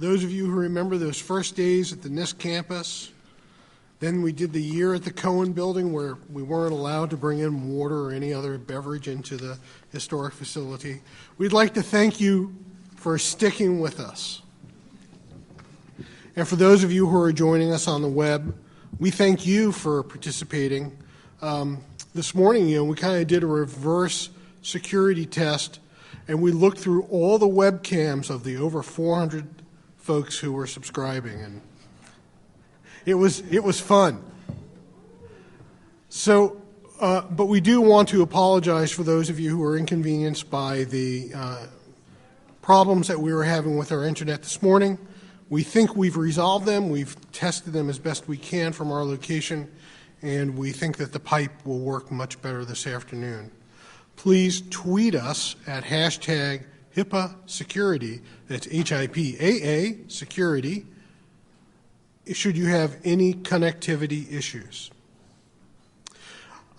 those of you who remember those first days at the NIST campus, then we did the year at the Cohen building where we weren't allowed to bring in water or any other beverage into the historic facility. We'd like to thank you for sticking with us. And for those of you who are joining us on the web, we thank you for participating. This morning, we kind of did a reverse security test, and we looked through all the webcams of the over 400 folks who were subscribing, and it was fun. So, but we do want to apologize for those of you who were inconvenienced by the problems that we were having with our internet this morning. We think we've resolved them. We've tested them as best we can from our location, and we think that the pipe will work much better this afternoon. Please tweet us at hashtag HIPAA security. That's HIPAA security. Should you have any connectivity issues.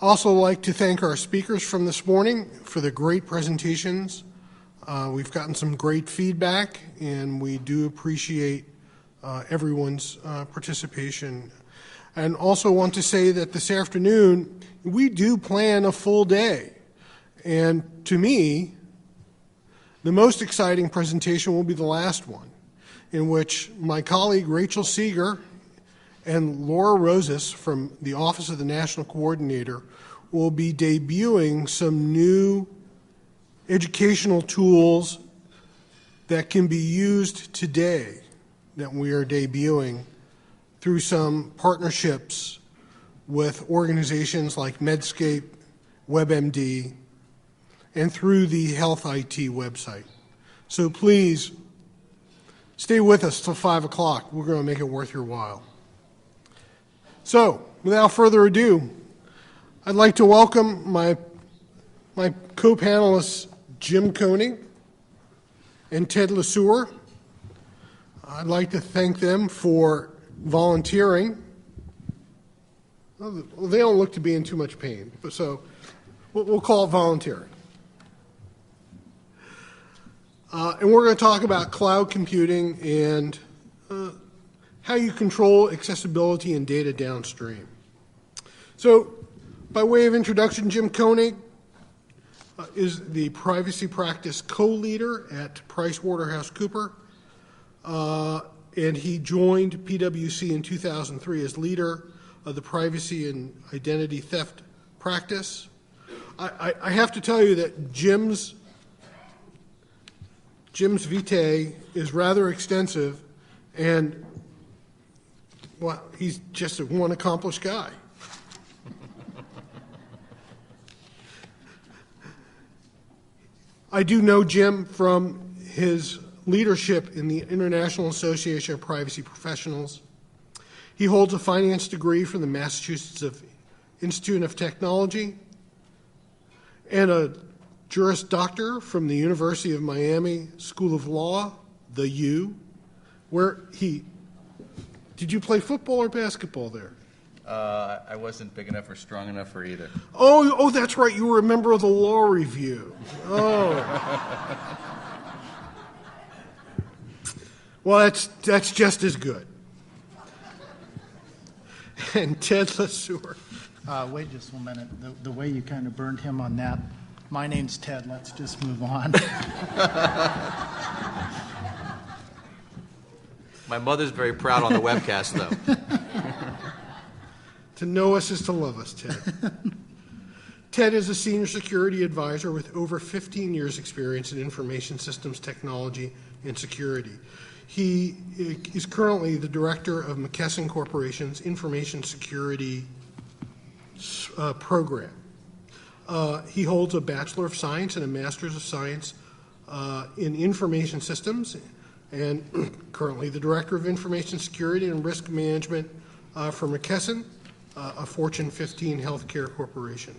Also like to thank our speakers from this morning for the great presentations. We've gotten some great feedback, and we do appreciate everyone's participation. And also want to say that this afternoon, we do plan a full day. And to me, the most exciting presentation will be the last one, in which my colleague Rachel Seeger and Laura Rosas from the Office of the National Coordinator will be debuting some new educational tools that can be used today that we are debuting through some partnerships with organizations like Medscape, WebMD, and through the Health IT website. So please, stay with us till 5 o'clock. We're going to make it worth your while. So, without further ado, I'd like to welcome my co-panelists, Jim Koenig and Ted LeSueur. I'd like to thank them for volunteering. Well, they don't look to be in too much pain, so we'll call it volunteering. And we're going to talk about cloud computing and how you control accessibility and data downstream. So, by way of introduction, Jim Koenig is the privacy practice co-leader at PricewaterhouseCoopers, and he joined PwC in 2003 as leader of the privacy and identity theft practice. I have to tell you that Jim's vitae is rather extensive, and well, he's just one accomplished guy. I do know Jim from his leadership in the International Association of Privacy Professionals. He holds a finance degree from the Massachusetts Institute of Technology and a Juris Doctor from the University of Miami School of Law, the U, where did you play football or basketball there? I wasn't big enough or strong enough for either. Oh, that's right. You were a member of the Law Review. Oh. Well, that's just as good. And Ted LeSueur. Wait just 1 minute. The way you kind of burned him on that. My name's Ted. Let's just move on. My mother's very proud on the webcast, though. To know us is to love us, Ted. Ted is a senior security advisor with over 15 years' experience in information systems technology and security. He is currently the director of McKesson Corporation's information security program. He holds a Bachelor of Science and a Master's of Science in Information Systems, and currently the Director of Information Security and Risk Management for McKesson, a Fortune 15 healthcare corporation.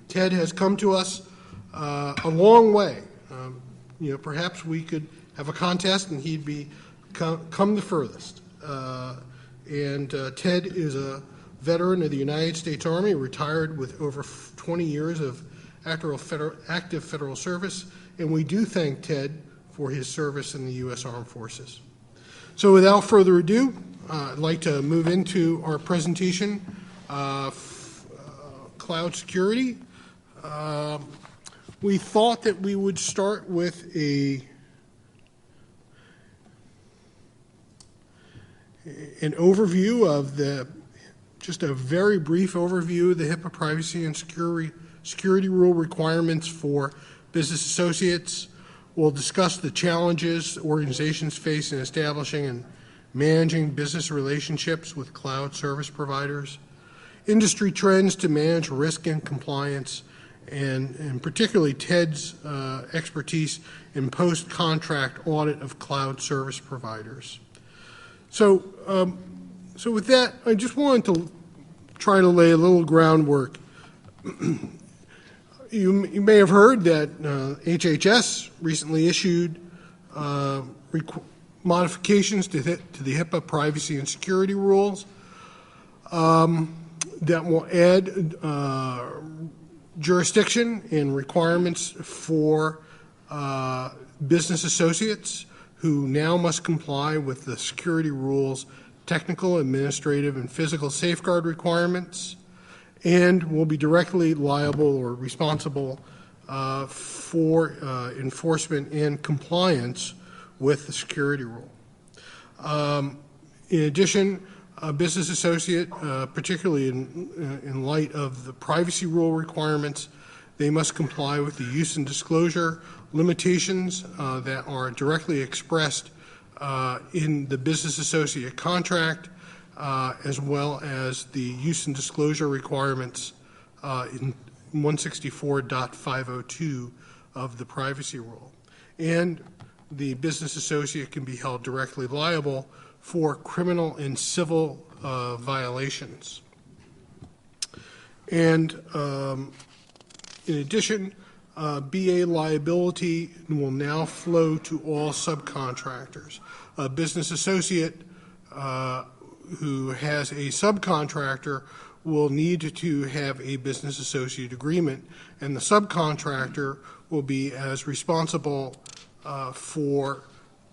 Ted has come to us a long way. Perhaps we could have a contest and he'd come the furthest. Ted is a veteran of the United States Army, retired with over 20 years of active federal service, and we do thank Ted for his service in the U.S. Armed Forces. So without further ado, I'd like to move into our presentation, cloud security. We thought that we would start with an overview of just a very brief overview of the HIPAA privacy and security rule requirements for business associates. We'll discuss the challenges organizations face in establishing and managing business relationships with cloud service providers, industry trends to manage risk and compliance, and particularly Ted's expertise in post-contract audit of cloud service providers. So with that, I just wanted to try to lay a little groundwork. You may have heard that HHS recently issued modifications to the HIPAA privacy and security rules that will add jurisdiction and requirements for business associates who now must comply with the security rules, technical, administrative, and physical safeguard requirements, and will be directly liable or responsible for enforcement and compliance with the security rule. In addition, a business associate, particularly in light of the privacy rule requirements, they must comply with the use and disclosure limitations that are directly expressed in the business associate contract, as well as the use and disclosure requirements in 164.502 of the privacy rule. And the business associate can be held directly liable for criminal and civil violations. And in addition, BA liability will now flow to all subcontractors. A business associate who has a subcontractor will need to have a business associate agreement, and the subcontractor will be as responsible for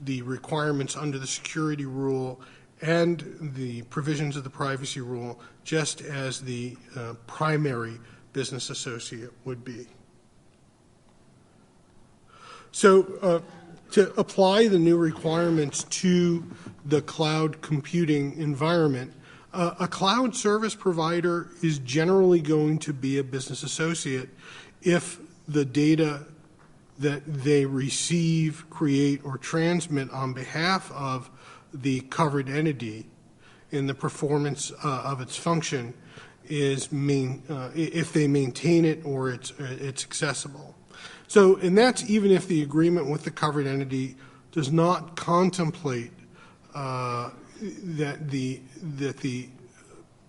the requirements under the security rule and the provisions of the privacy rule, just as the primary business associate would be. So to apply the new requirements to the cloud computing environment, a cloud service provider is generally going to be a business associate if the data that they receive, create, or transmit on behalf of the covered entity in the performance of its function is if they maintain it or it's accessible. So, and that's even if the agreement with the covered entity does not contemplate that the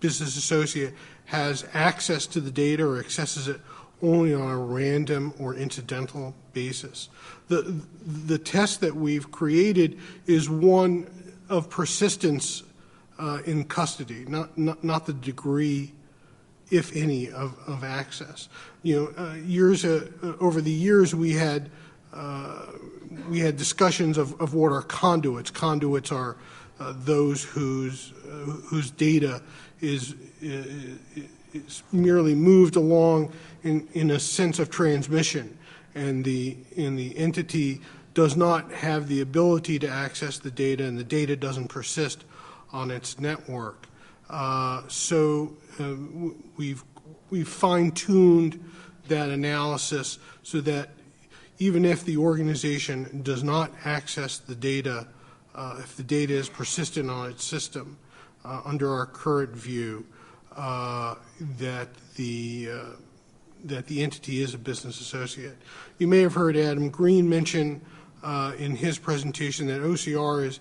business associate has access to the data or accesses it only on a random or incidental basis. The test that we've created is one of persistence in custody, not the degree, if any, of access. You know, over the years we had discussions of what are conduits. Conduits are those whose data is merely moved along in a sense of transmission, and the entity does not have the ability to access the data, and the data doesn't persist on its network. So we've fine-tuned that analysis so that even if the organization does not access the data, if the data is persistent on its system, under our current view, that the entity is a business associate. You may have heard Adam Green mention in his presentation that OCR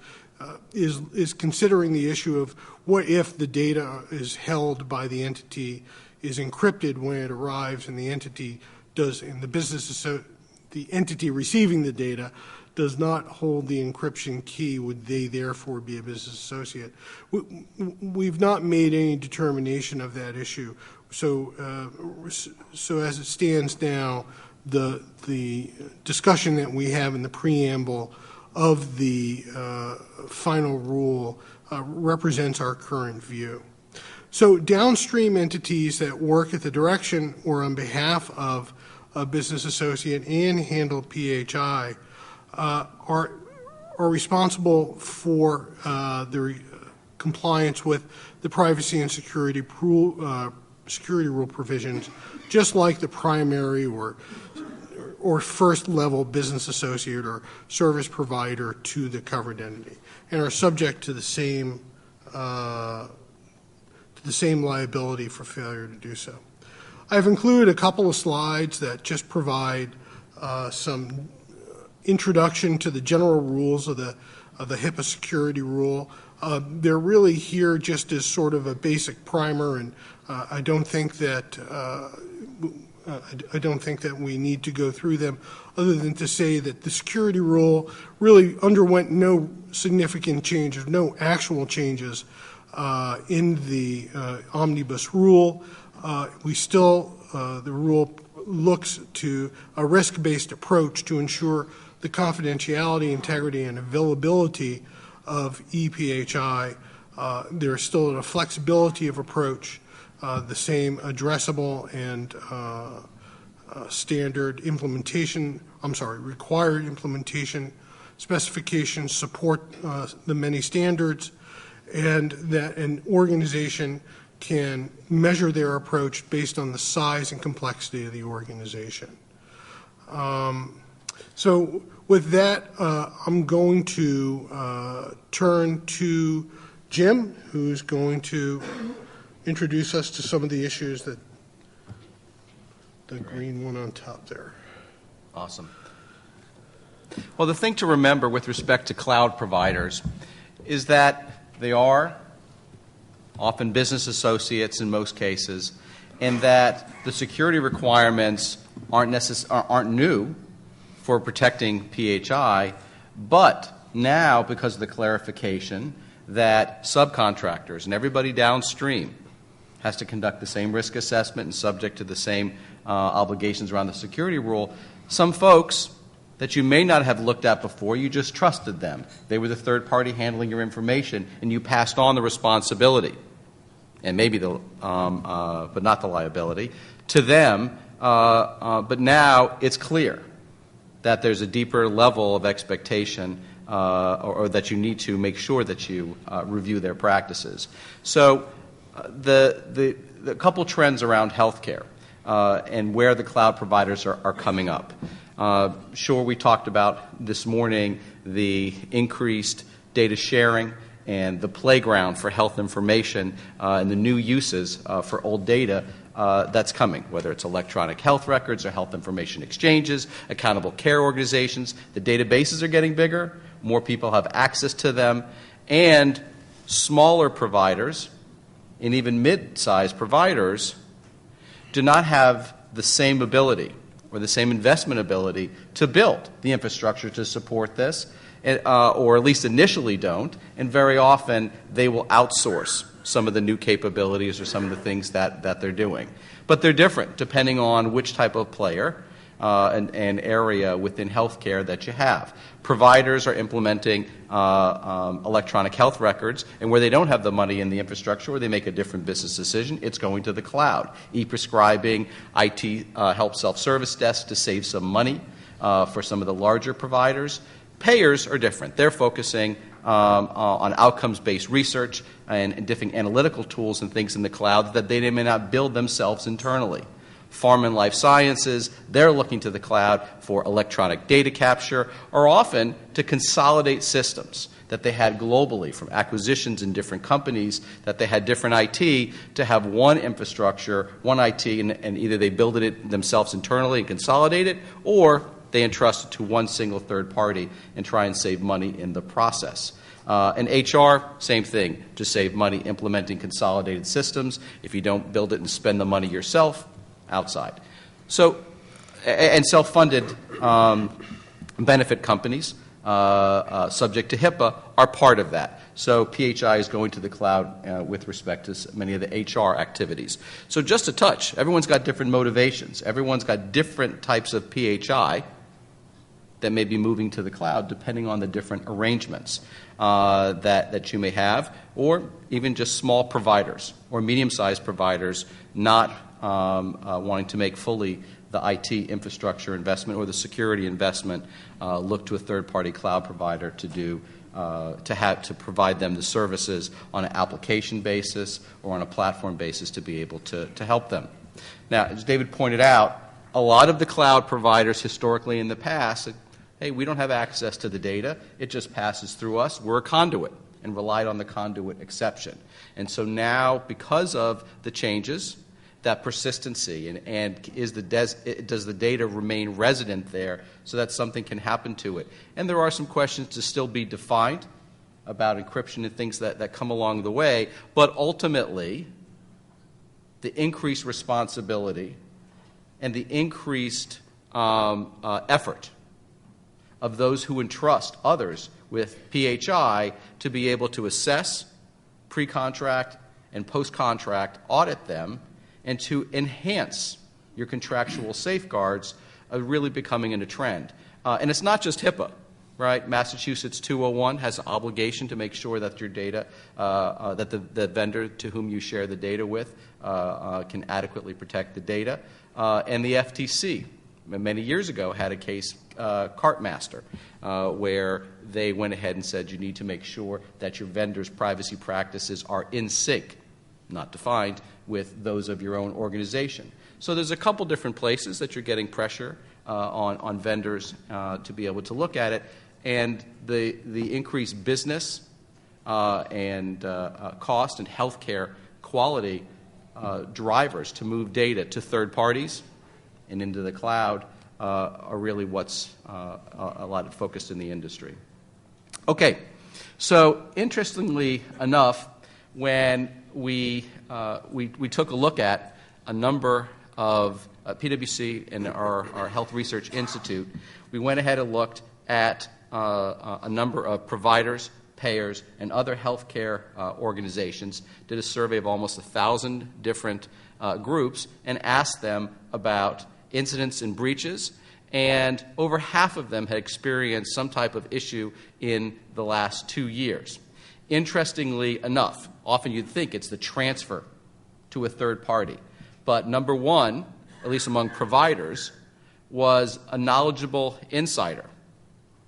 is considering the issue of what if the data is held by the entity, is encrypted when it arrives, and the entity does, and the entity receiving the data does not hold the encryption key, would they therefore be a business associate? We've not made any determination of that issue. So as it stands now, the discussion that we have in the preamble of the final rule represents our current view. So downstream entities that work at the direction or on behalf of a business associate and handle PHI are responsible for the compliance with the privacy and security rule provisions, just like the primary or first level business associate or service provider to the covered entity, and are subject to the same liability for failure to do so. I've included a couple of slides that just provide some introduction to the general rules of the HIPAA security rule. They're really here just as sort of a basic primer, and I don't think that we need to go through them, other than to say that the security rule really underwent no significant changes, no actual changes in the omnibus rule. We still, the rule looks to a risk-based approach to ensure the confidentiality, integrity, and availability of ePHI. There is still a flexibility of approach, the same addressable and required implementation specifications support the many standards, and that an organization can measure their approach based on the size and complexity of the organization. So with that, I'm going to turn to Jim, who's going to introduce us to some of the issues that the green one on top there. Awesome. Well, the thing to remember with respect to cloud providers is that they are often business associates in most cases, and that the security requirements aren't new for protecting PHI, but now, because of the clarification that subcontractors and everybody downstream has to conduct the same risk assessment and subject to the same obligations around the security rule, some folks that you may not have looked at before, you just trusted them. They were the third party handling your information, and you passed on the responsibility, and maybe but not the liability, to them. But now it's clear that there's a deeper level of expectation, or that you need to make sure that you review their practices. So the couple trends around healthcare and where the cloud providers are coming up. Sure, we talked about this morning the increased data sharing and the playground for health information and the new uses for old data that's coming, whether it's electronic health records or health information exchanges, accountable care organizations. The databases are getting bigger, more people have access to them, and smaller providers and even mid-sized providers do not have the same ability or the same investment ability to build the infrastructure to support this, or at least initially don't, and very often they will outsource some of the new capabilities or some of the things that they're doing. But they're different depending on which type of player and area within healthcare that you have. Providers are implementing electronic health records, and where they don't have the money in the infrastructure or they make a different business decision, it's going to the cloud. E-prescribing, IT help self-service desks to save some money for some of the larger providers. Payers are different. They're focusing on outcomes-based research and different analytical tools and things in the cloud that they may not build themselves internally. Pharma and life sciences, they're looking to the cloud for electronic data capture, or often to consolidate systems that they had globally from acquisitions in different companies, that they had different IT, to have one infrastructure, one IT, and either they build it themselves internally and consolidate it, or they entrust it to one single third party and try and save money in the process. And HR, same thing, to save money implementing consolidated systems. If you don't build it and spend the money yourself, outside. So, and self-funded benefit companies subject to HIPAA are part of that. So PHI is going to the cloud with respect to many of the HR activities. So just a touch, everyone's got different motivations. Everyone's got different types of PHI. that may be moving to the cloud depending on the different arrangements that you may have, or even just small providers or medium-sized providers not wanting to make fully the IT infrastructure investment or the security investment, look to a third-party cloud provider to do to provide them the services on an application basis or on a platform basis to be able to help them. Now, as David pointed out, a lot of the cloud providers historically in the past said, hey, we don't have access to the data. It just passes through us. We're a conduit, and relied on the conduit exception. And so now, because of the changes, that persistency and does the data remain resident there so that something can happen to it? And there are some questions to still be defined about encryption and things that come along the way, but ultimately the increased responsibility and the increased effort of those who entrust others with PHI to be able to assess, pre-contract, and post-contract audit them, and to enhance your contractual safeguards are really becoming a trend. And it's not just HIPAA, right? Massachusetts 201 has an obligation to make sure that your data, that the vendor to whom you share the data with can adequately protect the data. And the FTC, many years ago, had a case, Cartmaster, where they went ahead and said you need to make sure that your vendor's privacy practices are in sync, not defined, with those of your own organization. So there's a couple different places that you're getting pressure on vendors to be able to look at it, and the increased business and cost and healthcare quality drivers to move data to third parties and into the cloud are really what's a lot focused in the industry. Okay, so interestingly enough, when we took a look at a number of PwC and our Health Research Institute, we went ahead and looked at a number of providers, payers, and other healthcare organizations, did a survey of almost 1,000 different groups, and asked them about incidents and breaches, and over half of them had experienced some type of issue in the last 2 years. Interestingly enough, often you'd think it's the transfer to a third party. But number one, at least among providers, was a knowledgeable insider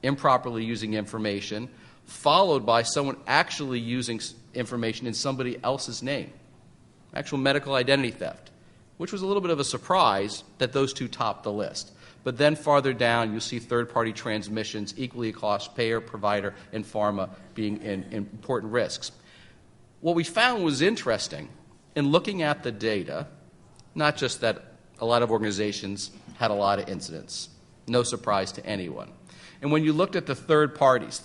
improperly using information, followed by someone actually using information in somebody else's name, actual medical identity theft, which was a little bit of a surprise that those two topped the list. But then farther down, you see third-party transmissions equally across payer, provider, and pharma being important risks. What we found was interesting in looking at the data, not just that a lot of organizations had a lot of incidents, no surprise to anyone. And when you looked at the third parties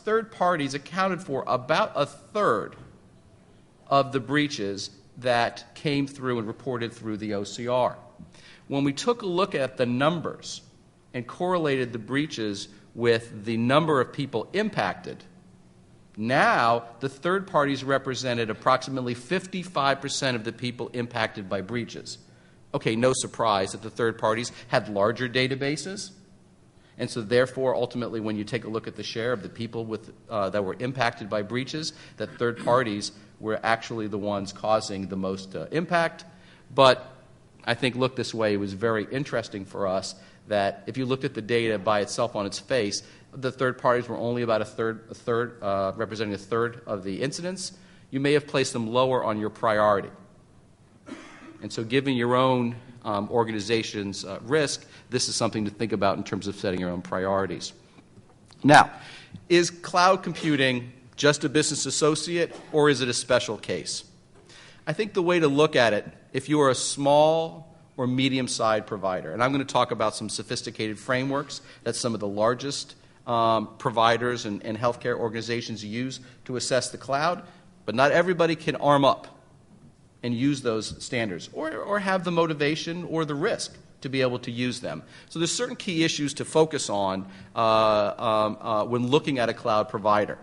accounted for about a third of the breaches that came through and reported through the OCR. When we took a look at the numbers and correlated the breaches with the number of people impacted, now the third parties represented approximately 55% of the people impacted by breaches. Okay, no surprise that the third parties had larger databases, and so therefore, ultimately, when you take a look at the share of the people that were impacted by breaches, that third parties were actually the ones causing the most impact. But I think, look this way, it was very interesting for us that if you looked at the data by itself on its face, the third parties were only about representing a third of the incidents. You may have placed them lower on your priority. And so given your own organization's risk, this is something to think about in terms of setting your own priorities. Now, is cloud computing just a business associate, or is it a special case? I think the way to look at it, if you are a small or medium-sized provider, and I'm going to talk about some sophisticated frameworks that some of the largest providers and healthcare organizations use to assess the cloud, but not everybody can arm up and use those standards or have the motivation or the risk to be able to use them. So there's certain key issues to focus on when looking at a cloud provider.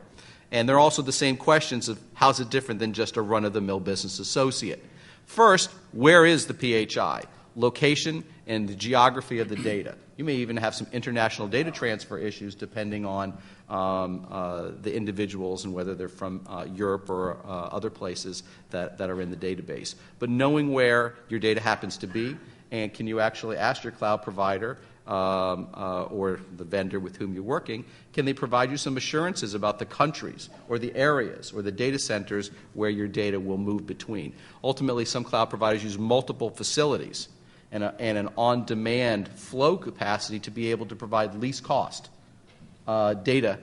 And they're also the same questions of how is it different than just a run-of-the-mill business associate. First, where is the PHI? location and the geography of the data. You may even have some international data transfer issues depending on the individuals and whether they're from Europe or other places that are in the database. But knowing where your data happens to be, and can you actually ask your cloud provider or the vendor with whom you're working, can they provide you some assurances about the countries or the areas or the data centers where your data will move between? Ultimately, some cloud providers use multiple facilities and an on-demand flow capacity to be able to provide least cost data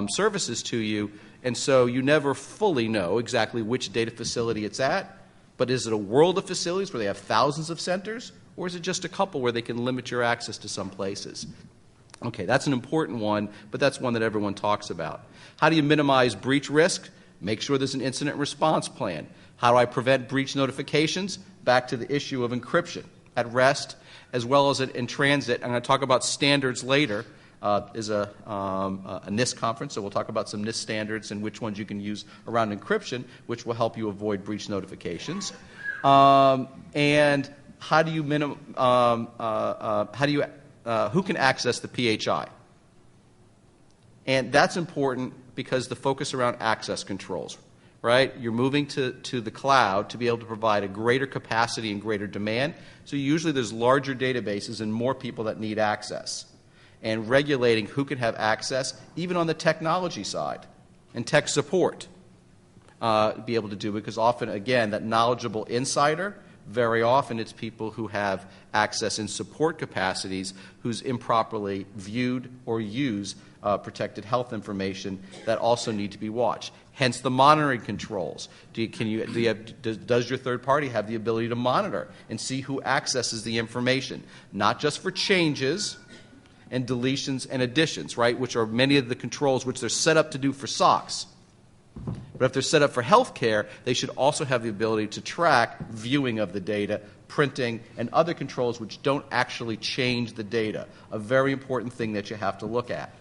services to you, and so you never fully know exactly which data facility it's at. But is it a world of facilities where they have thousands of centers, or is it just a couple where they can limit your access to some places? Okay, that's an important one, but that's one that everyone talks about. How do you minimize breach risk? Make sure there's an incident response plan. How do I prevent breach notifications? Back to the issue of encryption at rest as well as in transit. I'm going to talk about standards later. Is a NIST conference, so we'll talk about some NIST standards and which ones you can use around encryption, which will help you avoid breach notifications. And how do you who can access the PHI? And that's important because the focus around access controls, right? You're moving to the cloud to be able to provide a greater capacity and greater demand. So usually there's larger databases and more people that need access. And regulating who can have access, even on the technology side, and tech support, be able to do, because often, again, that knowledgeable insider, very often it's people who have access in support capacities who's improperly viewed or use protected health information that also need to be watched. Hence the monitoring controls. Does your third party have the ability to monitor and see who accesses the information, not just for changes and deletions and additions, right, which are many of the controls which they're set up to do for SOCs. But if they're set up for healthcare, they should also have the ability to track viewing of the data, printing, and other controls which don't actually change the data, a very important thing that you have to look at.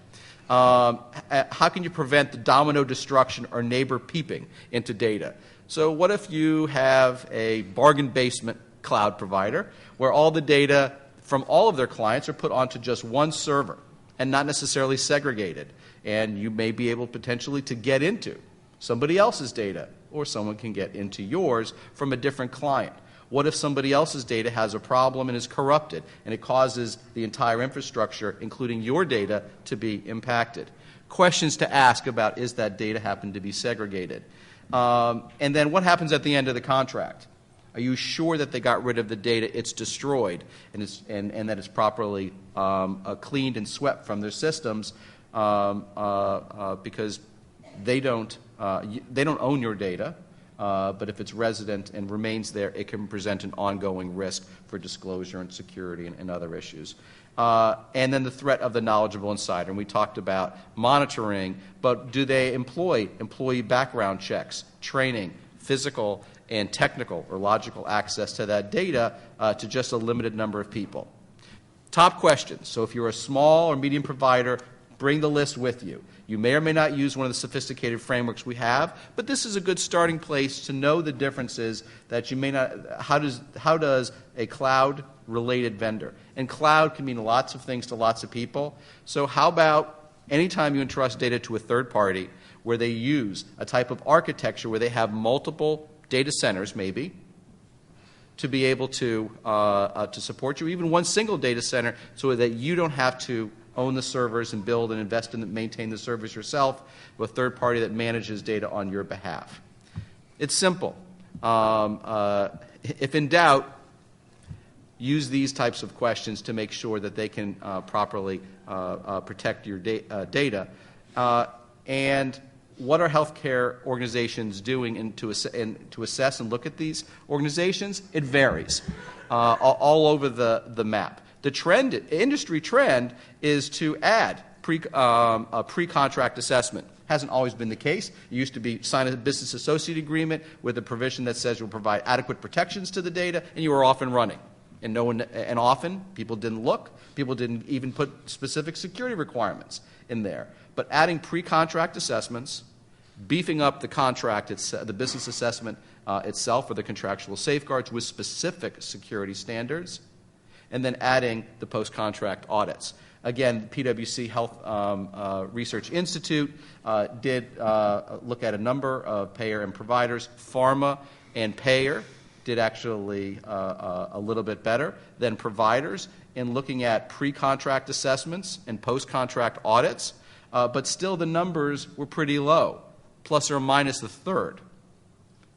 How can you prevent the domino destruction or neighbor peeping into data? So what if you have a bargain basement cloud provider where all the data from all of their clients are put onto just one server and not necessarily segregated, and you may be able potentially to get into somebody else's data, or someone can get into yours from a different client. What if somebody else's data has a problem and is corrupted, and it causes the entire infrastructure, including your data, to be impacted? Questions to ask about, is that data happen to be segregated? And then what happens at the end of the contract? Are you sure that they got rid of the data, it's destroyed, and that it's properly cleaned and swept from their systems, because they don't own your data, but if it's resident and remains there, it can present an ongoing risk for disclosure and security and other issues. And then the threat of the knowledgeable insider. And we talked about monitoring, but do they employ employee background checks, training, physical and technical or logical access to that data to just a limited number of people? Top questions. So if you're a small or medium provider, bring the list with you. You may or may not use one of the sophisticated frameworks we have, but this is a good starting place to know the differences that you may not. How does a cloud-related vendor? And cloud can mean lots of things to lots of people. So how about anytime you entrust data to a third party where they use a type of architecture where they have multiple data centers, maybe, to be able to support you, even one single data center, so that you don't have to own the servers and build and invest in and maintain the servers yourself, with a third party that manages data on your behalf. It's simple. If in doubt, use these types of questions to make sure that they can properly protect your data. And what are healthcare organizations doing to assess and look at these organizations? It varies all over the map. The industry trend is to add a pre-contract assessment. Hasn't always been the case. It used to be sign a business associate agreement with a provision that says you'll provide adequate protections to the data, and you were off and running. And often people didn't look. People didn't even put specific security requirements in there. But adding pre-contract assessments, beefing up the contract, the business assessment itself, or the contractual safeguards with specific security standards, and then adding the post-contract audits. Again, PwC Health Research Institute did look at a number of payer and providers. Pharma and payer did actually a little bit better than providers in looking at pre-contract assessments and post-contract audits, but still the numbers were pretty low, plus or minus a third.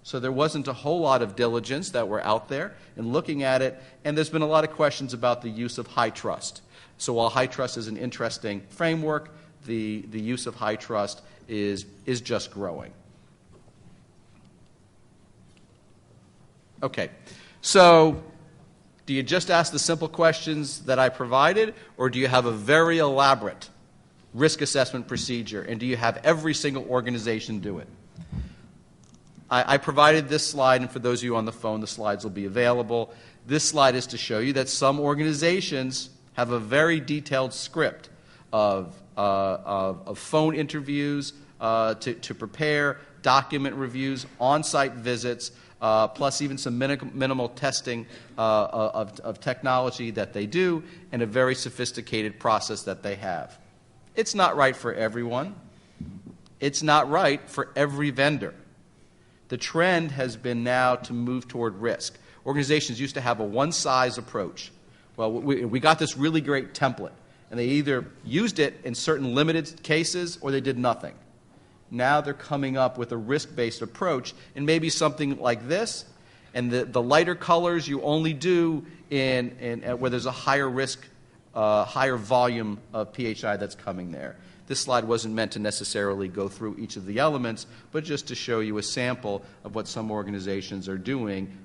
So there wasn't a whole lot of diligence that were out there in looking at it, and there's been a lot of questions about the use of high trust. So while high trust is an interesting framework, the use of high trust is just growing. Okay, so do you just ask the simple questions that I provided, or do you have a very elaborate risk assessment procedure, and do you have every single organization do it? I provided this slide, and for those of you on the phone, the slides will be available. This slide is to show you that some organizations have a very detailed script of phone interviews to prepare, document reviews, on-site visits, plus even some minimal testing of technology that they do, and a very sophisticated process that they have. It's not right for everyone. It's not right for every vendor. The trend has been now to move toward risk. Organizations used to have a one-size approach. Well, we got this really great template, and they either used it in certain limited cases or they did nothing. Now they're coming up with a risk-based approach, and maybe something like this, and the lighter colors you only do in where there's a higher risk, higher volume of PHI that's coming there. This slide wasn't meant to necessarily go through each of the elements, but just to show you a sample of what some organizations are doing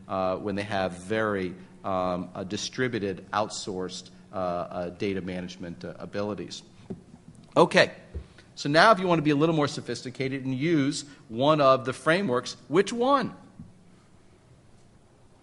when they have very distributed, outsourced data management abilities. Okay, so now if you want to be a little more sophisticated and use one of the frameworks, which one?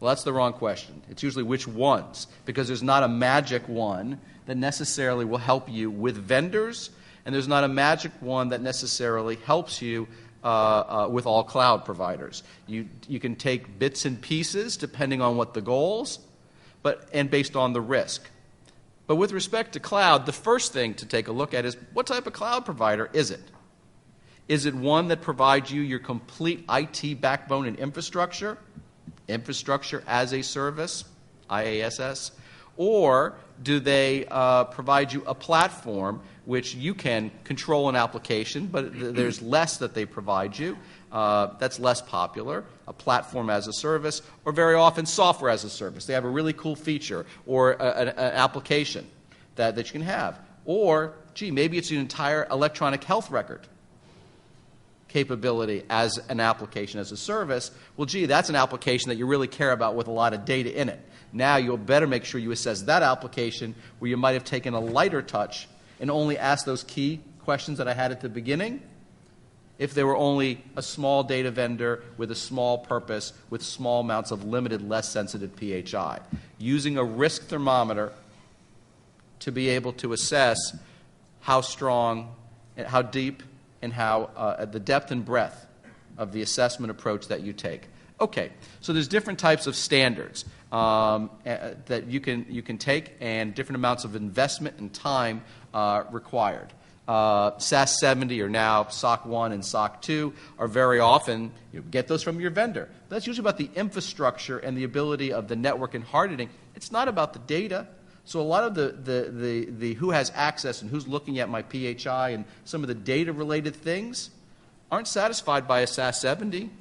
Well, that's the wrong question. It's usually which ones, because there's not a magic one that necessarily will help you with vendors, and there's not a magic one that necessarily helps you with all cloud providers. You can take bits and pieces depending on what the goals, and based on the risk. But with respect to cloud, the first thing to take a look at is what type of cloud provider is it? Is it one that provides you your complete IT backbone and infrastructure as a service, IaaS, or do they provide you a platform which you can control an application, but there's less that they provide you that's less popular, a platform as a service, or very often software as a service. They have a really cool feature or an application that you can have. Or, gee, maybe it's an entire electronic health record capability as an application as a service. Well, gee, that's an application that you really care about with a lot of data in it. Now you'll better make sure you assess that application where you might have taken a lighter touch and only asked those key questions that I had at the beginning. If they were only a small data vendor with a small purpose, with small amounts of limited, less sensitive PHI. Using a risk thermometer to be able to assess how strong, and how deep, and how the depth and breadth of the assessment approach that you take. Okay, so there's different types of standards that you can take, and different amounts of investment and time required. SAS 70 or now SOC 1 and SOC 2 are very often, you get those from your vendor. That's usually about the infrastructure and the ability of the network and hardening. It's not about the data. So a lot of the who has access and who's looking at my PHI and some of the data-related things aren't satisfied by a SAS 70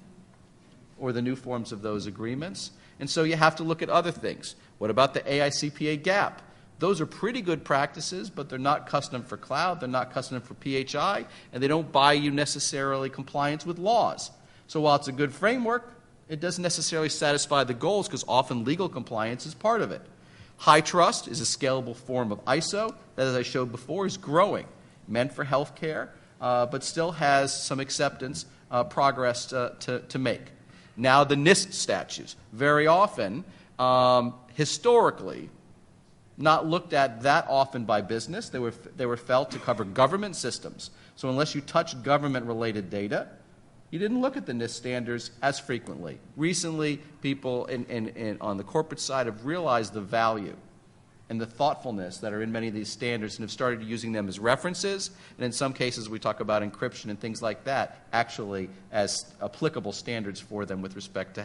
or the new forms of those agreements. And so you have to look at other things. What about the AICPA gap? Those are pretty good practices, but they're not custom for cloud, they're not custom for PHI, and they don't buy you necessarily compliance with laws. So while it's a good framework, it doesn't necessarily satisfy the goals because often legal compliance is part of it. High trust is a scalable form of ISO that, as I showed before, is growing, meant for healthcare, but still has some acceptance progress to make. Now the NIST statutes, very often, historically, not looked at that often by business. They were felt to cover government systems. So unless you touch government-related data, you didn't look at the NIST standards as frequently. Recently, people on the corporate side have realized the value and the thoughtfulness that are in many of these standards and have started using them as references, and in some cases we talk about encryption and things like that actually as applicable standards for them with respect to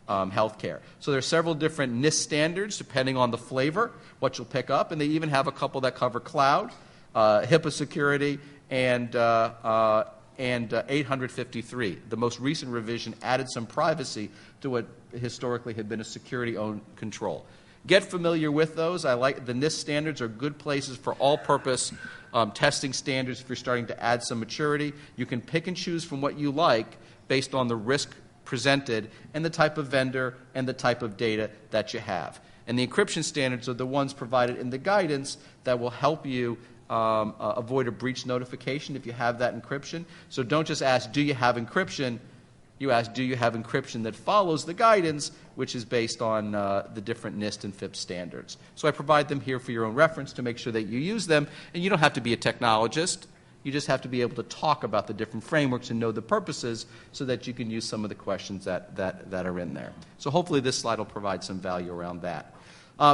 healthcare. So there are several different NIST standards depending on the flavor, what you'll pick up, and they even have a couple that cover cloud, HIPAA security, and 853. The most recent revision added some privacy to what historically had been a security-owned control. Get familiar with those. I like the NIST standards are good places for all-purpose testing standards if you're starting to add some maturity. You can pick and choose from what you like based on the risk presented and the type of vendor and the type of data that you have. And the encryption standards are the ones provided in the guidance that will help you avoid a breach notification if you have that encryption. So don't just ask, do you have encryption? You ask, do you have encryption that follows the guidance, which is based on the different NIST and FIPS standards. So I provide them here for your own reference to make sure that you use them. And you don't have to be a technologist. You just have to be able to talk about the different frameworks and know the purposes so that you can use some of the questions that are in there. So hopefully this slide will provide some value around that.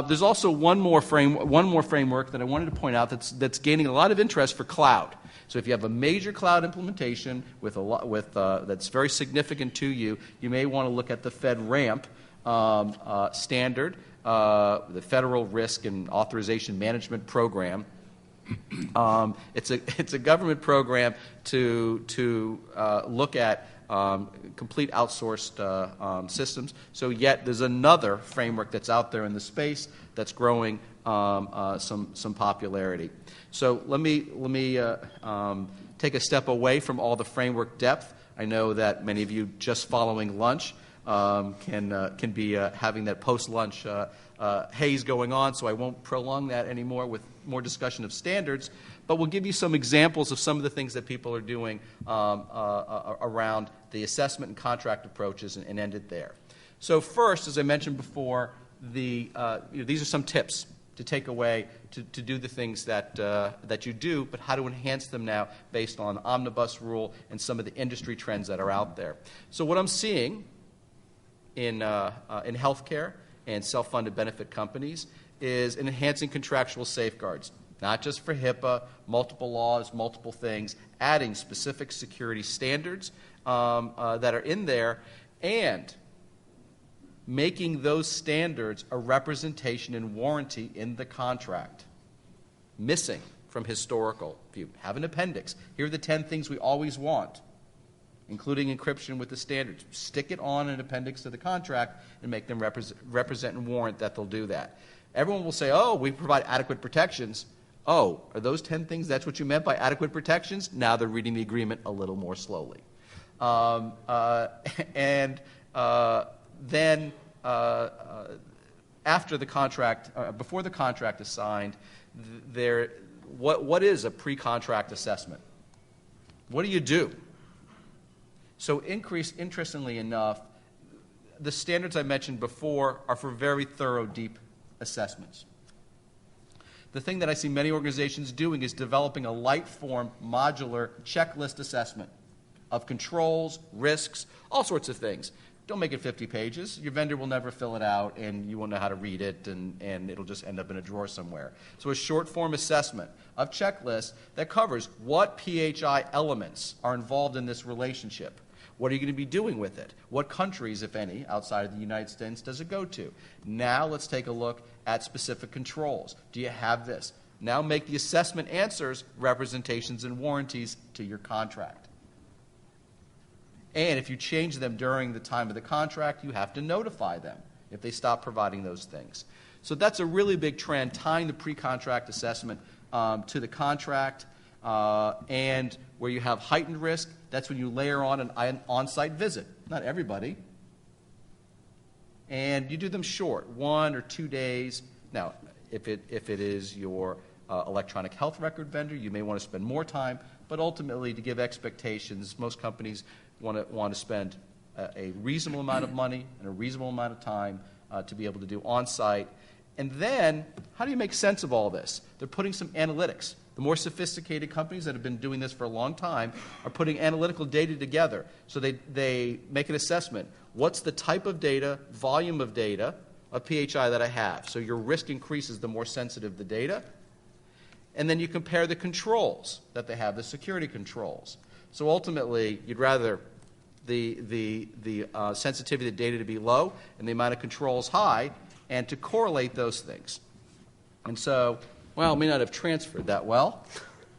There's also one more framework that I wanted to point out that's gaining a lot of interest for cloud. So if you have a major cloud implementation that's very significant to you, you may want to look at the FedRAMP standard, the Federal Risk and Authorization Management Program. It's a government program to look at complete outsourced systems. So yet there's another framework that's out there in the space that's growing some popularity. So let me take a step away from all the framework depth. I know that many of you just following lunch can be having that post-lunch haze going on, so I won't prolong that anymore with more discussion of standards, but we'll give you some examples of some of the things that people are doing around the assessment and contract approaches and end it there. So first, as I mentioned before, these are some tips to take away to do the things that you do, but how to enhance them now based on the omnibus rule and some of the industry trends that are out there. So what I'm seeing in healthcare and self-funded benefit companies is enhancing contractual safeguards, not just for HIPAA, multiple laws, multiple things, adding specific security standards that are in there, and making those standards a representation and warranty in the contract. Missing from historical view. Have an appendix. Here are the 10 things we always want, including encryption with the standards. Stick it on an appendix to the contract and make them represent and warrant that they'll do that. Everyone will say, oh, we provide adequate protections. Oh, are those 10 things, that's what you meant by adequate protections? Now they're reading the agreement a little more slowly. Then after the contract, before the contract is signed, what is a pre-contract assessment? What do you do? So interestingly enough, the standards I mentioned before are for very thorough, deep assessments. The thing that I see many organizations doing is developing a light form, modular checklist assessment of controls, risks, all sorts of things. Don't make it 50 pages. Your vendor will never fill it out, and you won't know how to read it, and it'll just end up in a drawer somewhere. So a short-form assessment of checklists that covers what PHI elements are involved in this relationship. What are you going to be doing with it? What countries, if any, outside of the United States does it go to? Now let's take a look at specific controls. Do you have this? Now make the assessment answers representations and warranties to your contract. And if you change them during the time of the contract, you have to notify them if they stop providing those things. So that's a really big trend, tying the pre-contract assessment to the contract. And where you have heightened risk, that's when you layer on an on-site visit. Not everybody. And you do them short, 1 or 2 days. Now, if it is your electronic health record vendor, you may want to spend more time. But ultimately, to give expectations, most companies want to spend a reasonable amount of money and a reasonable amount of time to be able to do on-site. And then, how do you make sense of all this? They're putting some analytics. The more sophisticated companies that have been doing this for a long time are putting analytical data together. So they make an assessment. What's the type of data, volume of data, of PHI that I have. So your risk increases the more sensitive the data. And then you compare the controls that they have, the security controls. So ultimately, you'd rather the sensitivity of the data to be low and the amount of controls high, and to correlate those things. And so, well, it may not have transferred that well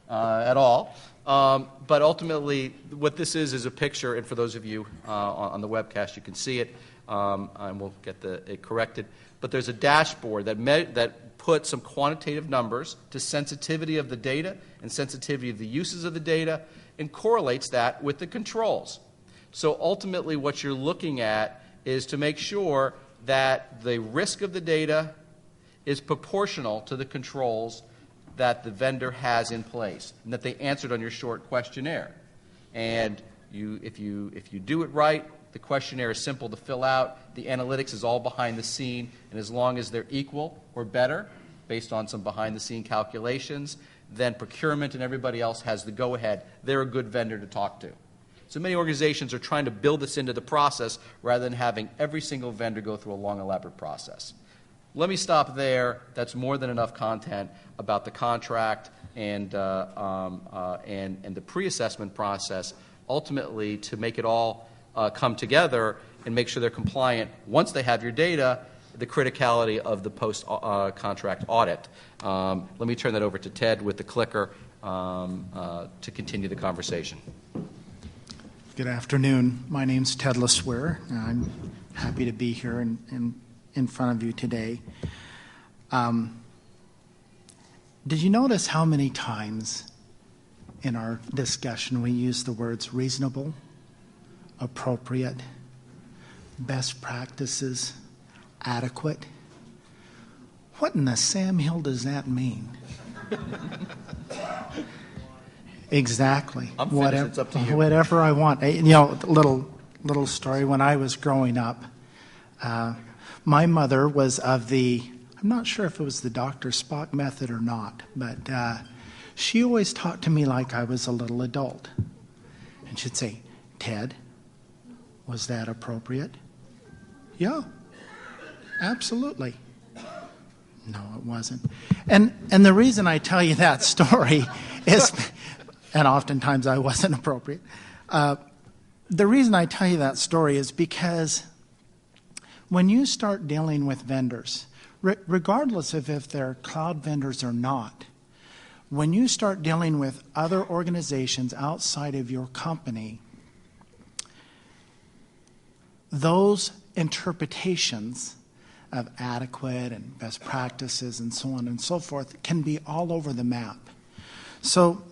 at all. But ultimately, what this is a picture, and for those of you on the webcast, you can see it, and we'll get it corrected. But there's a dashboard that puts some quantitative numbers to sensitivity of the data and sensitivity of the uses of the data, and correlates that with the controls. So ultimately, what you're looking at is to make sure that the risk of the data is proportional to the controls that the vendor has in place, and that they answered on your short questionnaire. And if you do it right, the questionnaire is simple to fill out. The analytics is all behind the scene, and as long as they're equal or better, based on some behind-the-scene calculations, then procurement and everybody else has the go-ahead. They're a good vendor to talk to. So many organizations are trying to build this into the process rather than having every single vendor go through a long, elaborate process. Let me stop there. That's more than enough content about the contract and the pre-assessment process, ultimately to make it all come together and make sure they're compliant once they have your data, the criticality of the post-contract audit. Let me turn that over to Ted with the clicker to continue the conversation. Good afternoon. My name's Ted LeSueur, and I'm happy to be here in front of you today. Did you notice how many times in our discussion we use the words reasonable, appropriate, best practices, adequate? What in the Sam Hill does that mean? Exactly. I'm finished. It's up to you. Whatever I want. Little story. When I was growing up, my mother was of the, I'm not sure if it was the Dr. Spock method or not, but she always talked to me like I was a little adult. And she'd say, Ted, was that appropriate? Yeah, absolutely. No, it wasn't. And the reason I tell you that story is, and oftentimes I wasn't appropriate, the reason I tell you that story is because when you start dealing with vendors, regardless of if they're cloud vendors or not, when you start dealing with other organizations outside of your company, those interpretations of adequate and best practices and so on and so forth can be all over the map. So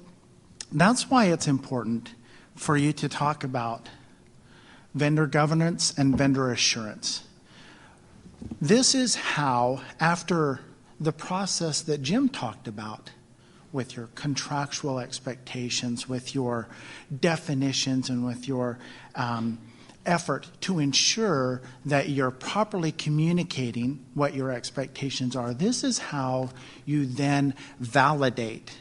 that's why it's important for you to talk about vendor governance and vendor assurance. This is how, after the process that Jim talked about, with your contractual expectations, with your definitions, and with your effort to ensure that you're properly communicating what your expectations are, this is how you then validate.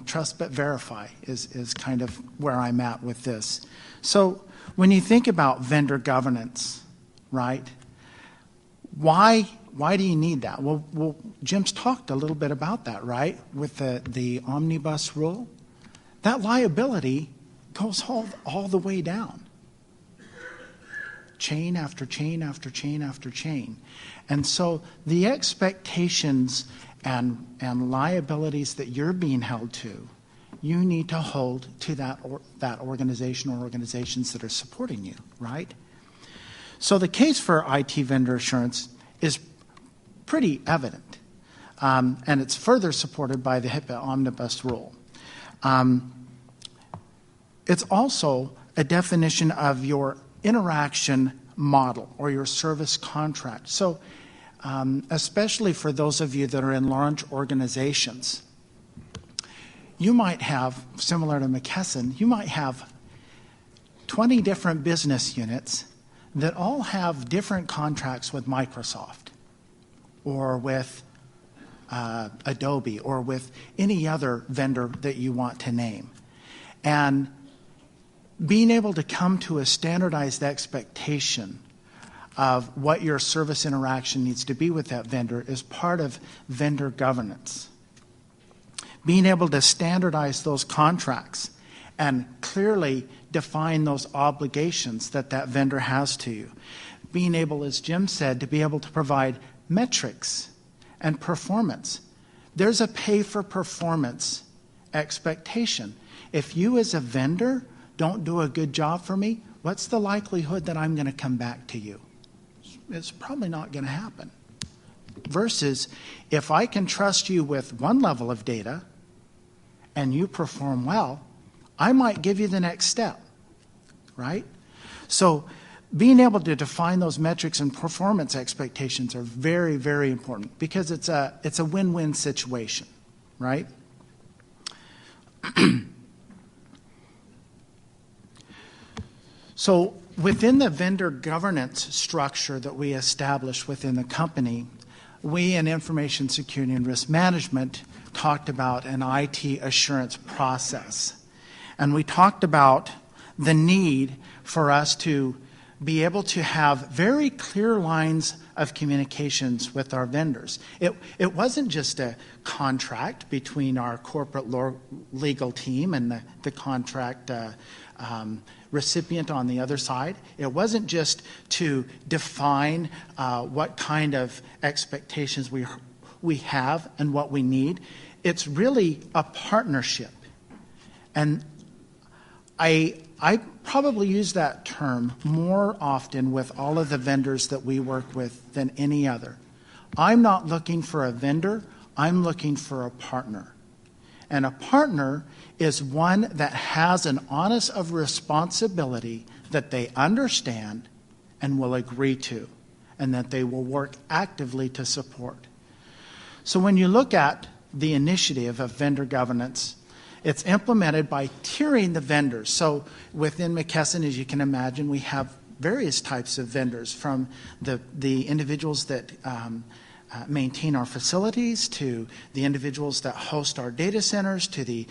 Trust but verify is kind of where I'm at with this. So when you think about vendor governance, right, why do you need that? Well, Jim's talked a little bit about that, right, with the omnibus rule. That liability goes all the way down. Chain after chain after chain after chain. And so the expectations and liabilities that you're being held to, you need to hold to that organization or organizations that are supporting you, right? So the case for IT vendor assurance is pretty evident, and it's further supported by the HIPAA omnibus rule. It's also a definition of your interaction model or your service contract. So especially for those of you that are in large organizations, you might have, similar to McKesson, you might have 20 different business units that all have different contracts with Microsoft or with Adobe or with any other vendor that you want to name. And being able to come to a standardized expectation of what your service interaction needs to be with that vendor is part of vendor governance. Being able to standardize those contracts and clearly define those obligations that that vendor has to you. Being able, as Jim said, to be able to provide metrics and performance. There's a pay-for-performance expectation. If you as a vendor don't do a good job for me, what's the likelihood that I'm going to come back to you? It's probably not going to happen. Versus if I can trust you with one level of data and you perform well, I might give you the next step, right? So being able to define those metrics and performance expectations are very, very important because it's a win-win situation, right? So within the vendor governance structure that we establish within the company, we in Information Security and Risk Management talked about an IT assurance process. And we talked about the need for us to be able to have very clear lines of communications with our vendors. It wasn't just a contract between our corporate legal team and the contract recipient on the other side. It wasn't just to define what kind of expectations we have and what we need. It's really a partnership. And I probably use that term more often with all of the vendors that we work with than any other. I'm not looking for a vendor, I'm looking for a partner. And a partner is one that has an onus of responsibility that they understand and will agree to, and that they will work actively to support. So when you look at the initiative of vendor governance, it's implemented by tiering the vendors. So within McKesson, as you can imagine, we have various types of vendors, from the individuals that maintain our facilities, to the individuals that host our data centers, to the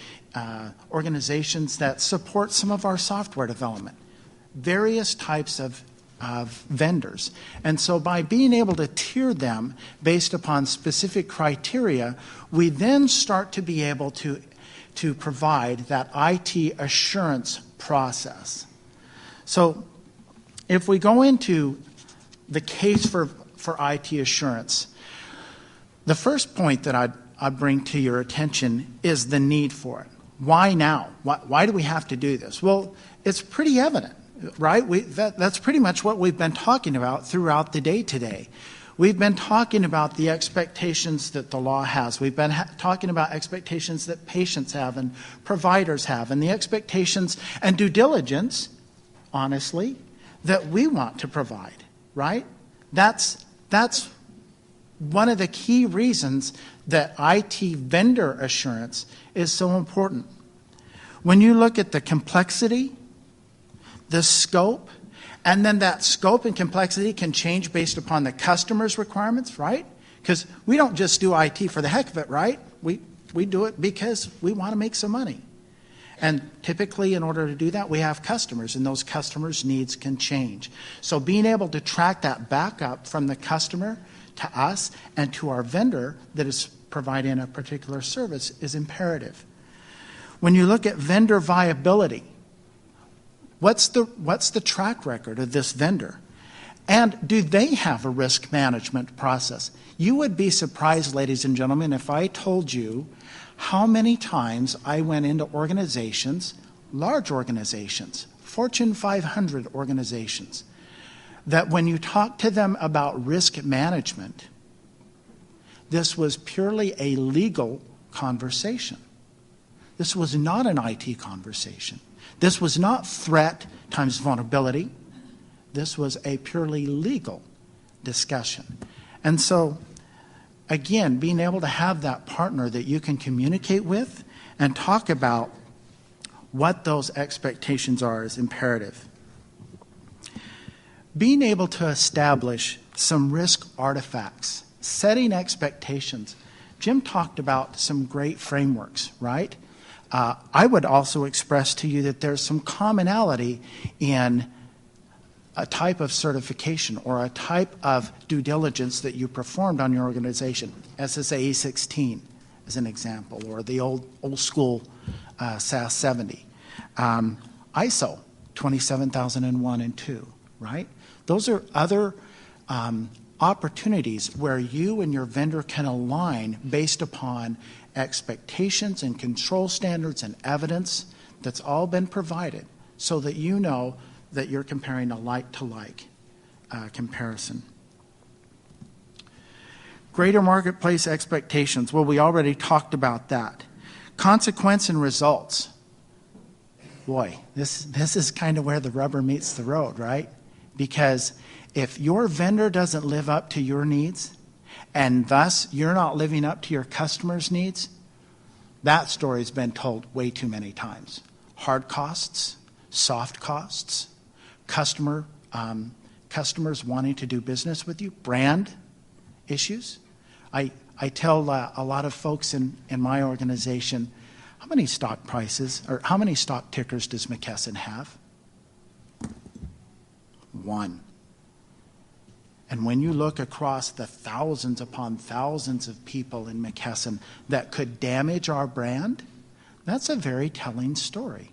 organizations that support some of our software development. Various types of vendors. And so by being able to tier them based upon specific criteria, we then start to be able to provide that IT assurance process. So if we go into the case for IT assurance, the first point that I'd bring to your attention is the need for it. Why now? Why do we have to do this? Well, it's pretty evident, right? That's pretty much what we've been talking about throughout the day today. We've been talking about the expectations that the law has. We've been talking about expectations that patients have and providers have, and the expectations and due diligence, honestly, that we want to provide, right? That's one of the key reasons that IT vendor assurance is so important. When you look at the complexity, the scope, and then that scope and complexity can change based upon the customer's requirements, right? Because we don't just do IT for the heck of it, right? We do it because we want to make some money. And typically, in order to do that, we have customers, and those customers' needs can change. So being able to track that back up from the customer to us and to our vendor that is providing a particular service is imperative. When you look at vendor viability, what's the track record of this vendor? And do they have a risk management process? You would be surprised, ladies and gentlemen, if I told you how many times I went into organizations, large organizations, Fortune 500 organizations, that when you talk to them about risk management, this was purely a legal conversation. This was not an IT conversation. This was not threat times vulnerability. This was a purely legal discussion. And so, again, being able to have that partner that you can communicate with and talk about what those expectations are is imperative. Being able to establish some risk artifacts, setting expectations. Jim talked about some great frameworks, right? I would also express to you that there's some commonality in a type of certification or a type of due diligence that you performed on your organization. SSAE 16 is an example, or the old school SAS 70. ISO 27001 and 2, right? Those are other opportunities where you and your vendor can align based upon expectations and control standards and evidence that's all been provided so that you know that you're comparing a like-to-like comparison. Greater marketplace expectations. Well, we already talked about that. Consequence and results. Boy, this is kind of where the rubber meets the road, right? Because if your vendor doesn't live up to your needs, and thus you're not living up to your customers' needs, that story's been told way too many times. Hard costs, soft costs, customers wanting to do business with you, brand issues. I tell a lot of folks in my organization, how many stock prices or how many stock tickers does McKesson have? 1. And when you look across the thousands upon thousands of people in McKesson that could damage our brand, that's a very telling story.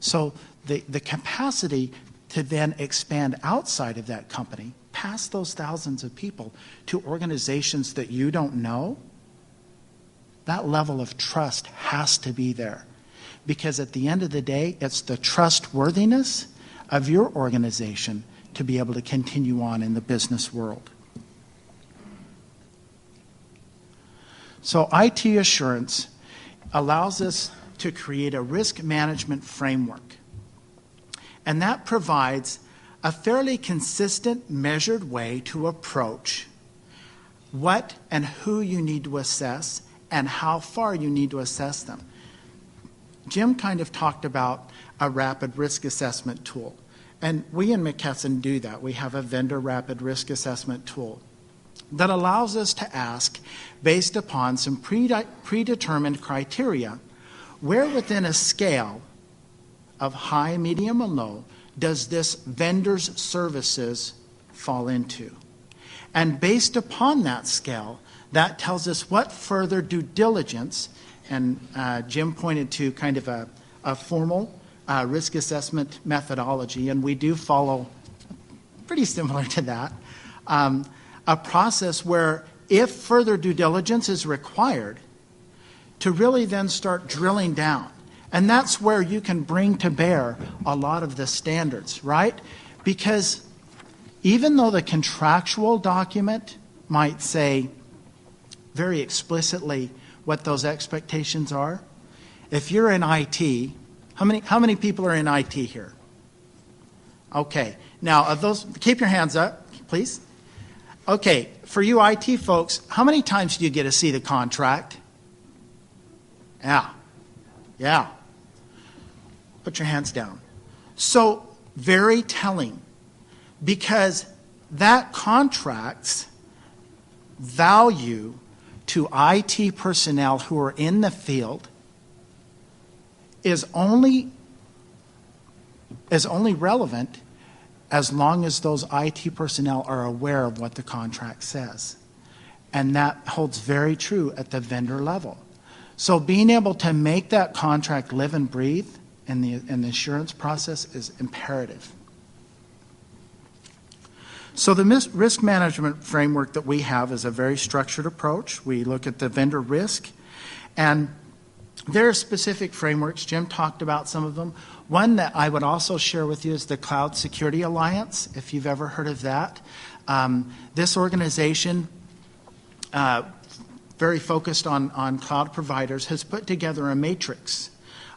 So the capacity to then expand outside of that company, past those thousands of people, to organizations that you don't know, that level of trust has to be there. Because at the end of the day, it's the trustworthiness of your organization to be able to continue on in the business world. So IT assurance allows us to create a risk management framework. And that provides a fairly consistent, measured way to approach what and who you need to assess and how far you need to assess them. Jim kind of talked about a rapid risk assessment tool. And we in McKesson do that. We have a vendor rapid risk assessment tool that allows us to ask, based upon some predetermined criteria, where within a scale of high, medium, and low does this vendor's services fall into? And based upon that scale, that tells us what further due diligence, and Jim pointed to kind of a formal risk assessment methodology, and we do follow pretty similar to that, a process where if further due diligence is required, to really then start drilling down. And that's where you can bring to bear a lot of the standards, right? Because even though the contractual document might say very explicitly what those expectations are, if you're in IT, how many people are in IT here? Okay. Now, of those, keep your hands up, please. Okay, for you IT folks, how many times do you get to see the contract? Yeah. Put your hands down. So, very telling, because that contract's value to IT personnel who are in the field is only relevant as long as those IT personnel are aware of what the contract says. And that holds very true at the vendor level. So being able to make that contract live and breathe in the assurance process is imperative. So the risk management framework that we have is a very structured approach. We look at the vendor risk, and there are specific frameworks. Jim talked about some of them. One that I would also share with you is the Cloud Security Alliance, if you've ever heard of that. This organization, very focused on cloud providers, has put together a matrix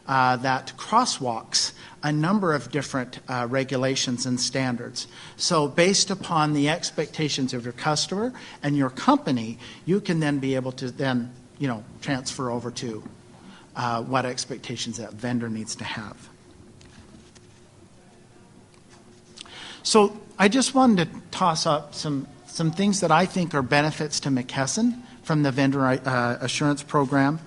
that crosswalks a number of different regulations and standards. So based upon the expectations of your customer and your company, you can then be able to then, transfer over to what expectations that vendor needs to have. So I just wanted to toss up some things that I think are benefits to McKesson from the vendor assurance program.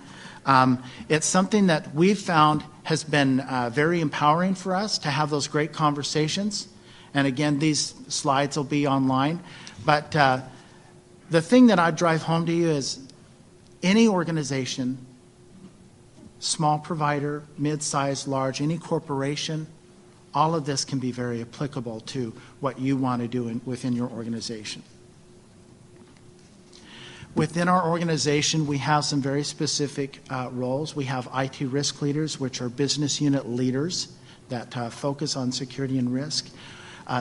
It's something that we've found has been very empowering for us to have those great conversations And again, these slides will be online. But the thing that I drive home to you is any organization, small provider, mid-sized, large, any corporation, all of this can be very applicable to what you want to do within your organization. Within our organization, we have some very specific roles. We have IT risk leaders, which are business unit leaders that focus on security and risk.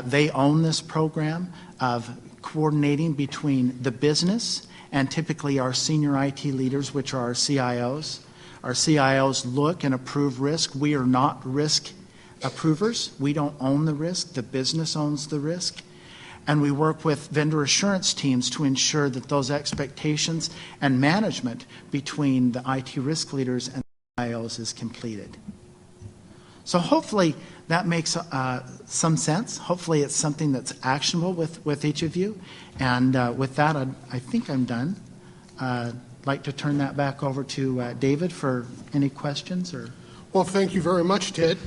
They own this program of coordinating between the business and typically our senior IT leaders, which are our CIOs. Our CIOs look and approve risk. We are not risk approvers. We don't own the risk. The business owns the risk. And we work with vendor assurance teams to ensure that those expectations and management between the IT risk leaders and the CIOs is completed. So hopefully that makes some sense. Hopefully it's something that's actionable with each of you. And with that, I think I'm done. I'd like to turn that back over to David for any questions. Or Well, thank you very much, Ted.